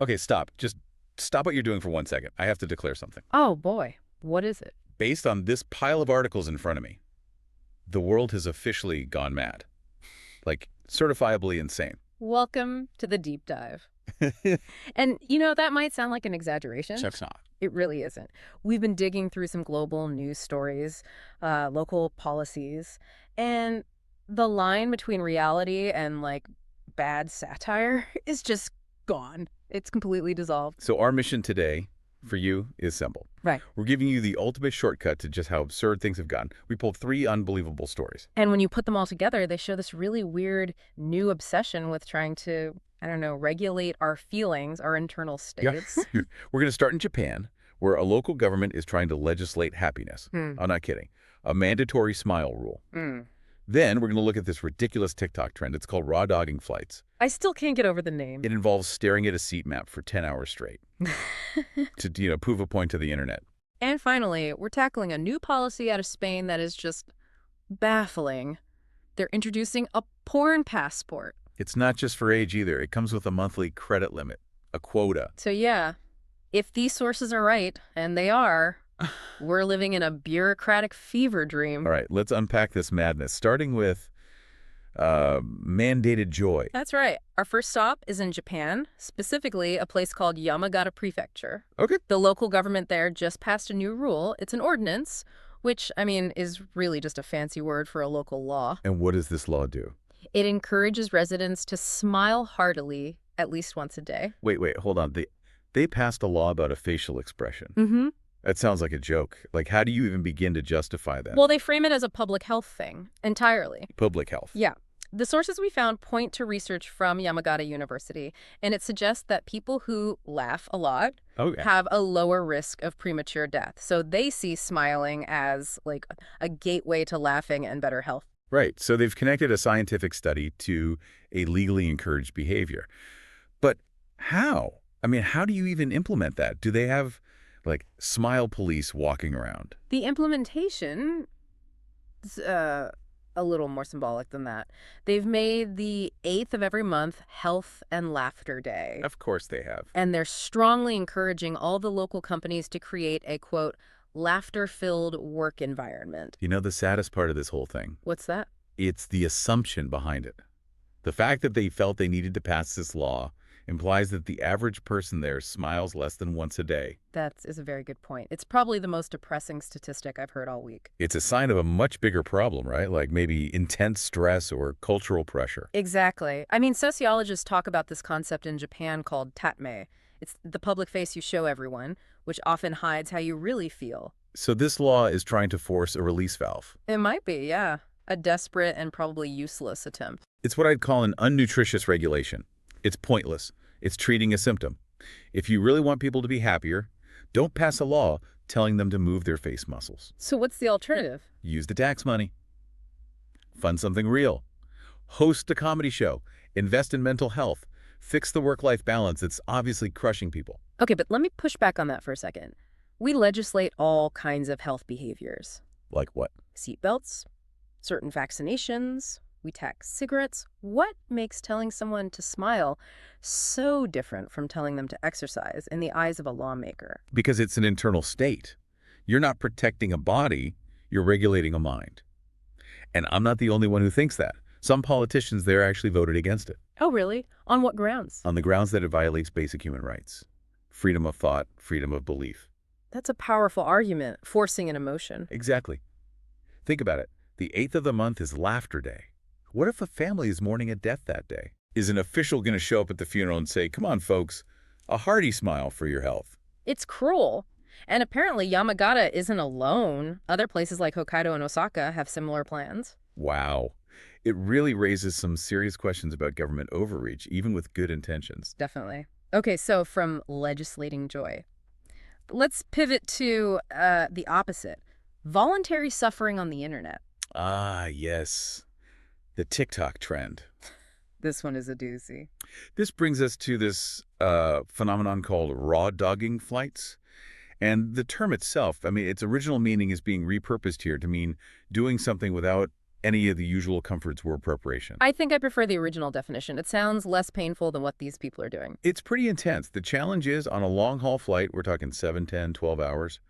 Okay, stop. Just stop what you're doing for 1 second. I have to declare something. Oh boy, what is it? Based on this pile of articles in front of me, the world has officially gone mad. Like, certifiably insane. Welcome to the deep dive. And, that might sound like an exaggeration. Chuck's not. It really isn't. We've been digging through some global news stories, local policies, and the line between reality and, bad satire is just gone. It's completely dissolved. So our mission today for you is simple. Right. We're giving you the ultimate shortcut to just how absurd things have gotten. We pulled 3 unbelievable stories. And when you put them all together, they show this really weird new obsession with trying to, regulate our feelings, our internal states. Yeah. We're going to start in Japan, where a local government is trying to legislate happiness. I'm not kidding. A mandatory smile rule. Then we're going to look at this ridiculous TikTok trend. It's called raw dogging flights. I still can't get over the name. It involves staring at a seat map for 10 hours straight to, prove a point to the internet. And finally, we're tackling a new policy out of Spain that is just baffling. They're introducing a porn passport. It's not just for age either. It comes with a monthly credit limit, a quota. So yeah, if these sources are right, and they are, we're living in a bureaucratic fever dream. All right, let's unpack this madness, starting with mandated joy. That's right. Our first stop is in Japan, specifically a place called Yamagata Prefecture. Okay. The local government there just passed a new rule. It's an ordinance, which, is really just a fancy word for a local law. And what does this law do? It encourages residents to smile heartily at least once a day. Wait, hold on. They passed a law about a facial expression. Mm-hmm. That sounds like a joke. Like, how do you even begin to justify that? Well, they frame it as a public health thing, entirely. Public health. Yeah. The sources we found point to research from Yamagata University, and it suggests that people who laugh a lot have a lower risk of premature death. So they see smiling as, a gateway to laughing and better health. Right. So they've connected a scientific study to a legally encouraged behavior. But how? How do you even implement that? Do they have smile police walking around? The implementation is a little more symbolic than that. They've made the 8th of every month Health and Laughter Day. Of course they have. And they're strongly encouraging all the local companies to create a, quote, laughter-filled work environment. You know the saddest part of this whole thing? What's that? It's the assumption behind it. The fact that they felt they needed to pass this law implies that the average person there smiles less than once a day. That is a very good point. It's probably the most depressing statistic I've heard all week. It's a sign of a much bigger problem, right? Like maybe intense stress or cultural pressure. Exactly. Sociologists talk about this concept in Japan called tatme. It's the public face you show everyone, which often hides how you really feel. So this law is trying to force a release valve. It might be, yeah. A desperate and probably useless attempt. It's what I'd call an unnutritious regulation. It's pointless. It's treating a symptom. If you really want people to be happier, don't pass a law telling them to move their face muscles. So what's the alternative? Use the tax money. Fund something real. Host a comedy show. Invest in mental health. Fix the work-life balance that's obviously crushing people. Okay, but let me push back on that for a second. We legislate all kinds of health behaviors. Like what? Seatbelts, certain vaccinations, we tax cigarettes. What makes telling someone to smile so different from telling them to exercise in the eyes of a lawmaker? Because it's an internal state. You're not protecting a body, you're regulating a mind. And I'm not the only one who thinks that. Some politicians there actually voted against it. Oh, really? On what grounds? On the grounds that it violates basic human rights. Freedom of thought, freedom of belief. That's a powerful argument, forcing an emotion. Exactly. Think about it. The 8th of the month is Laughter Day. What if a family is mourning a death that day? Is an official going to show up at the funeral and say, come on, folks, a hearty smile for your health? It's cruel. And apparently Yamagata isn't alone. Other places like Hokkaido and Osaka have similar plans. Wow. It really raises some serious questions about government overreach, even with good intentions. Definitely. Okay, so from legislating joy, let's pivot to the opposite. Voluntary suffering on the internet. Ah, yes. The TikTok trend. This one is a doozy. This brings us to this phenomenon called raw dogging flights. And the term itself, its original meaning is being repurposed here to mean doing something without any of the usual comforts were appropriation? I think I prefer the original definition. It sounds less painful than what these people are doing. It's pretty intense. The challenge is, on a long-haul flight, we're talking 7, 10, 12 hours,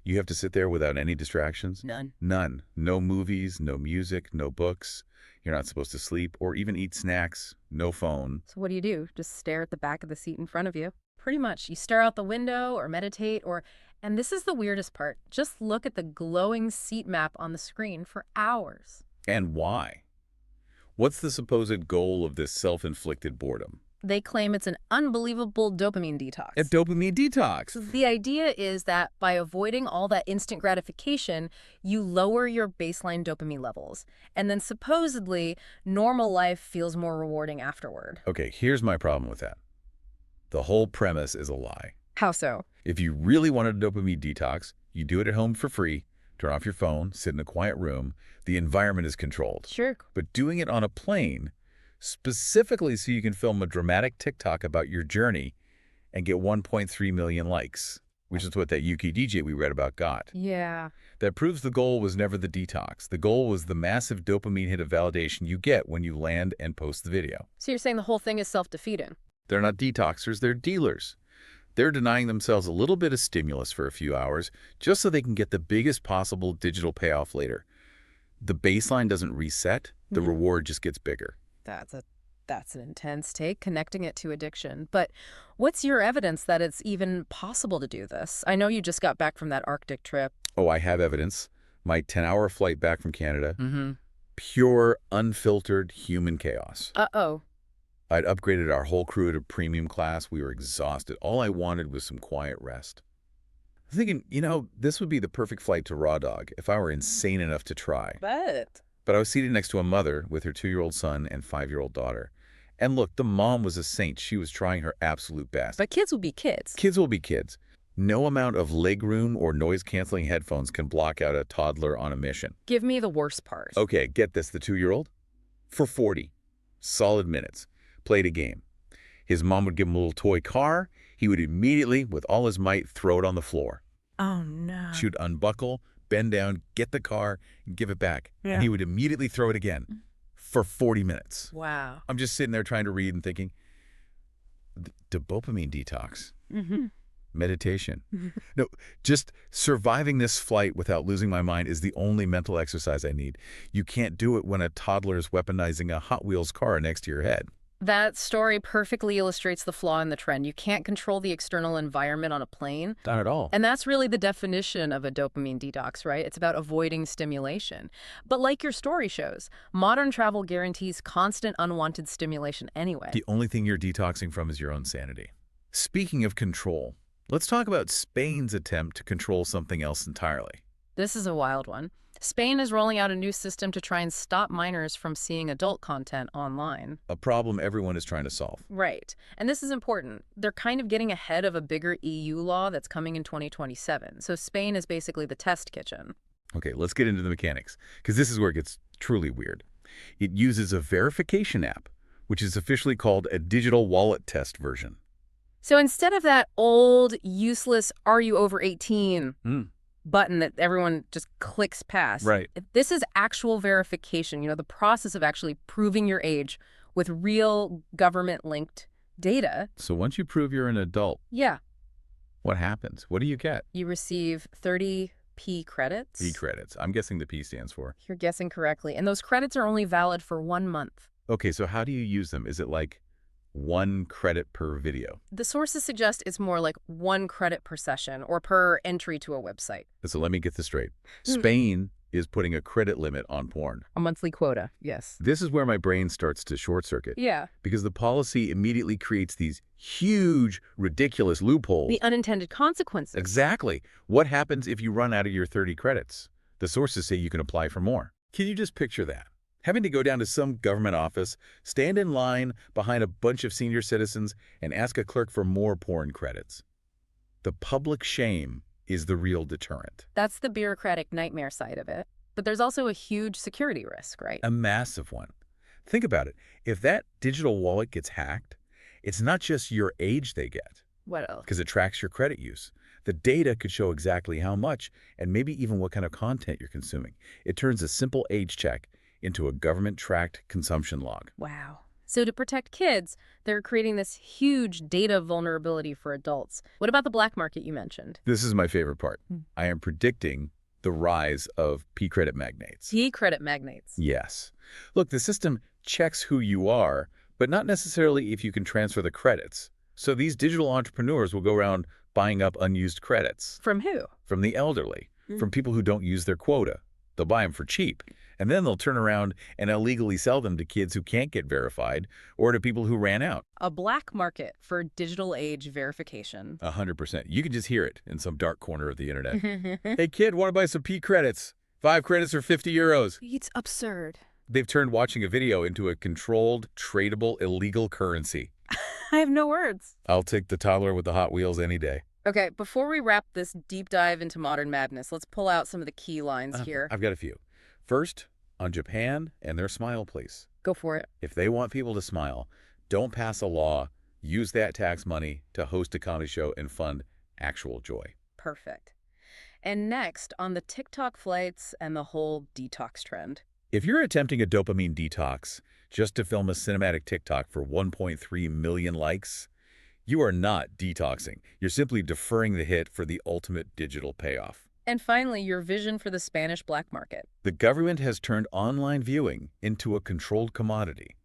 you have to sit there without any distractions. None. None. No movies, no music, no books. You're not supposed to sleep or even eat snacks. No phone. So what do? Just stare at the back of the seat in front of you. Pretty much. You stare out the window or meditate or, and this is the weirdest part, just look at the glowing seat map on the screen for hours. And why? What's the supposed goal of this self-inflicted boredom? They claim it's an unbelievable dopamine detox. A dopamine detox. So the idea is that by avoiding all that instant gratification, you lower your baseline dopamine levels. And then supposedly, normal life feels more rewarding afterward. Okay, here's my problem with that. The whole premise is a lie. How so? If you really wanted a dopamine detox, you do it at home for free, turn off your phone, sit in a quiet room, the environment is controlled. Sure. But doing it on a plane, specifically so you can film a dramatic TikTok about your journey and get 1.3 million likes, which is what that UK DJ we read about got. Yeah. That proves the goal was never the detox. The goal was the massive dopamine hit of validation you get when you land and post the video. So you're saying the whole thing is self-defeating? They're not detoxers, they're dealers. They're denying themselves a little bit of stimulus for a few hours just so they can get the biggest possible digital payoff later. The baseline doesn't reset, the reward just gets bigger. That's an intense take, connecting it to addiction. But what's your evidence that it's even possible to do this? I know you just got back from that Arctic trip. Oh, I have evidence. My 10-hour flight back from Canada. Pure, unfiltered human chaos. Uh-oh. I'd upgraded our whole crew to premium class. We were exhausted. All I wanted was some quiet rest. I'm thinking, this would be the perfect flight to Raw Dog if I were insane enough to try. But I was seated next to a mother with her 2-year-old son and 5-year-old daughter. And look, the mom was a saint. She was trying her absolute best. But kids will be kids. Kids will be kids. No amount of legroom or noise-canceling headphones can block out a toddler on a mission. Give me the worst part. Okay, get this. The 2-year-old, for 40 solid minutes, played a game. His mom would give him a little toy car. He would immediately, with all his might, throw it on the floor. Oh, no. She would unbuckle, bend down, get the car, and give it back. Yeah. And he would immediately throw it again for 40 minutes. Wow. I'm just sitting there trying to read and thinking, dopamine detox, meditation. No, just surviving this flight without losing my mind is the only mental exercise I need. You can't do it when a toddler is weaponizing a Hot Wheels car next to your head. That story perfectly illustrates the flaw in the trend. You can't control the external environment on a plane. Not at all. And that's really the definition of a dopamine detox, right? It's about avoiding stimulation. But like your story shows, modern travel guarantees constant unwanted stimulation anyway. The only thing you're detoxing from is your own sanity. Speaking of control, let's talk about Spain's attempt to control something else entirely. This is a wild one. Spain is rolling out a new system to try and stop minors from seeing adult content online. A problem everyone is trying to solve. Right. And this is important. They're kind of getting ahead of a bigger EU law that's coming in 2027. So Spain is basically the test kitchen. Okay, let's get into the mechanics, because this is where it gets truly weird. It uses a verification app, which is officially called a digital wallet test version. So instead of that old, useless, are you over 18 button that everyone just clicks past. Right. This is actual verification, the process of actually proving your age with real government-linked data. So once you prove you're an adult, yeah, what happens? What do you get? You receive 30 P credits. P credits. I'm guessing the P stands for. You're guessing correctly. And those credits are only valid for 1 month. Okay, so how do you use them? Is it like 1 credit per video? The sources suggest it's more like 1 credit per session or per entry to a website. So let me get this straight. Spain is putting a credit limit on porn. A monthly quota, yes. This is where my brain starts to short circuit. Yeah. Because the policy immediately creates these huge, ridiculous loopholes. The unintended consequences. Exactly. What happens if you run out of your 30 credits? The sources say you can apply for more. Can you just picture that? Having to go down to some government office, stand in line behind a bunch of senior citizens, and ask a clerk for more porn credits. The public shame is the real deterrent. That's the bureaucratic nightmare side of it. But there's also a huge security risk, right? A massive one. Think about it. If that digital wallet gets hacked, it's not just your age they get. What else? Because it tracks your credit use. The data could show exactly how much and maybe even what kind of content you're consuming. It turns a simple age check into a government-tracked consumption log. Wow. So to protect kids, they're creating this huge data vulnerability for adults. What about the black market you mentioned? This is my favorite part. I am predicting the rise of P-credit magnates. P-credit magnates. Yes. Look, the system checks who you are, but not necessarily if you can transfer the credits. So these digital entrepreneurs will go around buying up unused credits. From who? From the elderly, from people who don't use their quota. They'll buy them for cheap, and then they'll turn around and illegally sell them to kids who can't get verified or to people who ran out. A black market for digital age verification. 100%. You can just hear it in some dark corner of the internet. Hey, kid, want to buy some P credits? 5 credits are 50 euros. It's absurd. They've turned watching a video into a controlled, tradable, illegal currency. I have no words. I'll take the toddler with the Hot Wheels any day. Okay, before we wrap this deep dive into modern madness, let's pull out some of the key lines here. I've got a few. First, on Japan and their smile police. Go for it. If they want people to smile, don't pass a law. Use that tax money to host a comedy show and fund actual joy. Perfect. And next, on the TikTok flights and the whole detox trend. If you're attempting a dopamine detox just to film a cinematic TikTok for 1.3 million likes, you are not detoxing. You're simply deferring the hit for the ultimate digital payoff. And finally, your vision for the Spanish black market. The government has turned online viewing into a controlled commodity.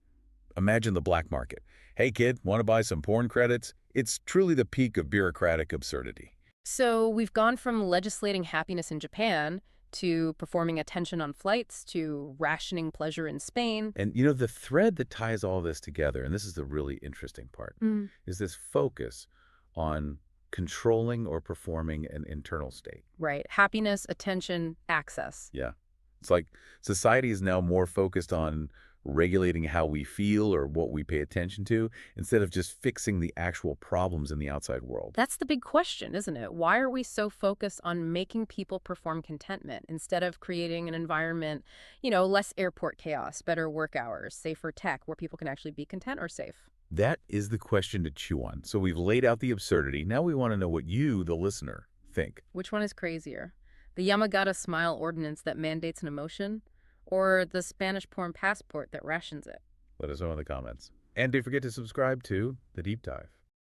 Imagine the black market. Hey, kid, want to buy some porn credits? It's truly the peak of bureaucratic absurdity. So we've gone from legislating happiness in Japan to performing attention on flights, to rationing pleasure in Spain. And, you know, the thread that ties all this together, and this is the really interesting part, is this focus on controlling or performing an internal state. Right. Happiness, attention, access. Yeah. It's like society is now more focused on regulating how we feel or what we pay attention to instead of just fixing the actual problems in the outside world. That's the big question, isn't it? Why are we so focused on making people perform contentment instead of creating an environment, less airport chaos, better work hours, safer tech, where people can actually be content or safe? That is the question to chew on. So we've laid out the absurdity. Now we want to know what you, the listener, think. Which one is crazier? The Yamagata Smile Ordinance that mandates an emotion? Or the Spanish porn passport that rations it? Let us know in the comments. And don't forget to subscribe to The Deep Dive.